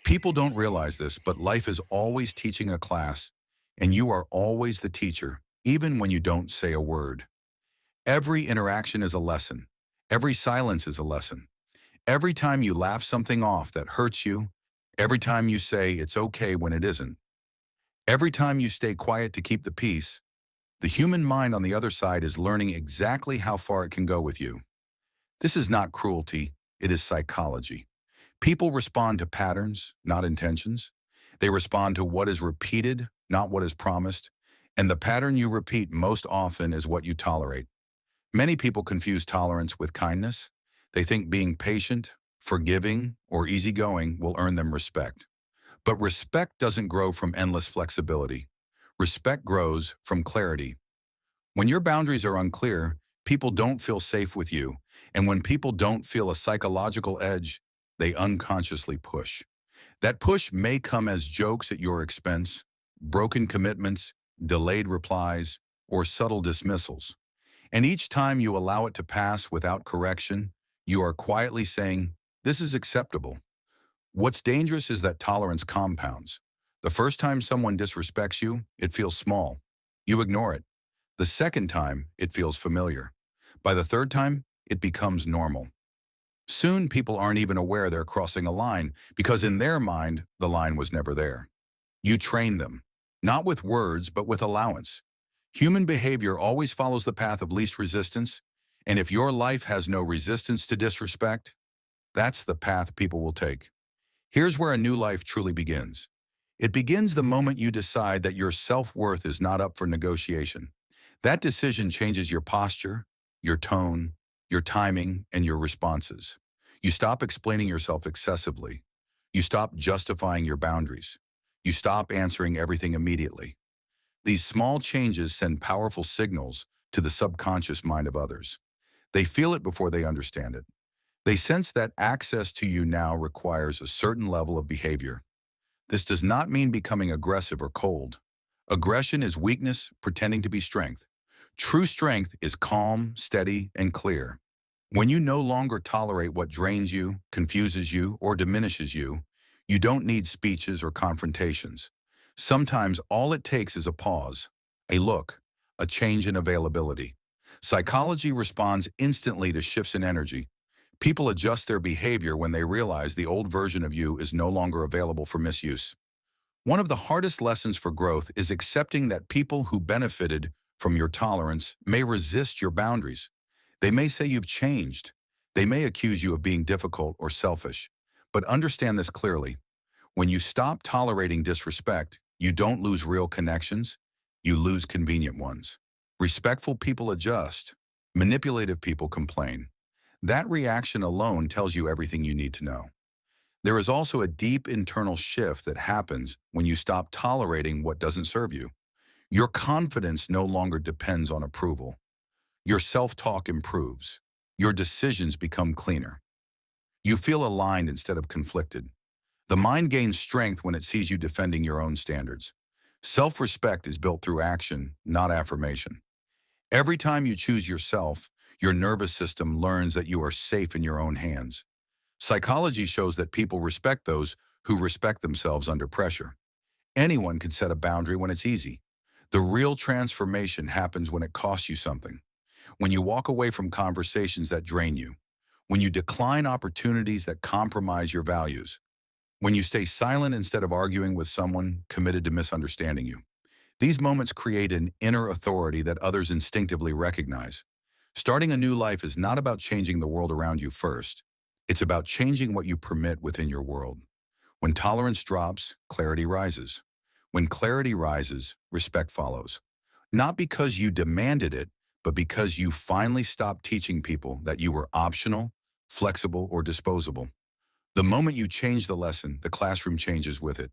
People don't realize this, but life is always teaching a class, and you are always the teacher, even when you don't say a word. Every interaction is a lesson. Every silence is a lesson. Every time you laugh something off that hurts you, every time you say it's okay when it isn't, every time you stay quiet to keep the peace, the human mind on the other side is learning exactly how far it can go with you. This is not cruelty, it is psychology. People respond to patterns, not intentions. They respond to what is repeated, not what is promised. And the pattern you repeat most often is what you tolerate. Many people confuse tolerance with kindness. They think being patient, forgiving, or easygoing will earn them respect. But respect doesn't grow from endless flexibility. Respect grows from clarity. When your boundaries are unclear, people don't feel safe with you. And when people don't feel a psychological edge, they unconsciously push. That push may come as jokes at your expense, broken commitments, delayed replies, or subtle dismissals. And each time you allow it to pass without correction, you are quietly saying, "This is acceptable." What's dangerous is that tolerance compounds. The first time someone disrespects you, it feels small. You ignore it. The second time, it feels familiar. By the third time, it becomes normal. Soon, people aren't even aware they're crossing a line because in their mind, the line was never there. You train them, not with words, but with allowance. Human behavior always follows the path of least resistance, and if your life has no resistance to disrespect, that's the path people will take. Here's where a new life truly begins. It begins the moment you decide that your self-worth is not up for negotiation. That decision changes your posture, your tone, your timing, and your responses. You stop explaining yourself excessively. You stop justifying your boundaries. You stop answering everything immediately. These small changes send powerful signals to the subconscious mind of others. They feel it before they understand it. They sense that access to you now requires a certain level of behavior. This does not mean becoming aggressive or cold. Aggression is weakness pretending to be strength. True strength is calm, steady, and clear. When you no longer tolerate what drains you, confuses you, or diminishes you, you don't need speeches or confrontations. Sometimes all it takes is a pause, a look, a change in availability. Psychology responds instantly to shifts in energy. People adjust their behavior when they realize the old version of you is no longer available for misuse. One of the hardest lessons for growth is accepting that people who benefited from your tolerance may resist your boundaries. They may say you've changed. They may accuse you of being difficult or selfish. But understand this clearly. When you stop tolerating disrespect, you don't lose real connections, you lose convenient ones. Respectful people adjust. Manipulative people complain. That reaction alone tells you everything you need to know. There is also a deep internal shift that happens when you stop tolerating what doesn't serve you. Your confidence no longer depends on approval. Your self-talk improves. Your decisions become cleaner. You feel aligned instead of conflicted. The mind gains strength when it sees you defending your own standards. Self-respect is built through action, not affirmation. Every time you choose yourself, your nervous system learns that you are safe in your own hands. Psychology shows that people respect those who respect themselves under pressure. Anyone can set a boundary when it's easy. The real transformation happens when it costs you something. When you walk away from conversations that drain you. When you decline opportunities that compromise your values. When you stay silent instead of arguing with someone committed to misunderstanding you. These moments create an inner authority that others instinctively recognize. Starting a new life is not about changing the world around you first. It's about changing what you permit within your world. When tolerance drops, clarity rises. When clarity rises, respect follows. Not because you demanded it, but because you finally stopped teaching people that you were optional, flexible, or disposable. The moment you change the lesson, the classroom changes with it.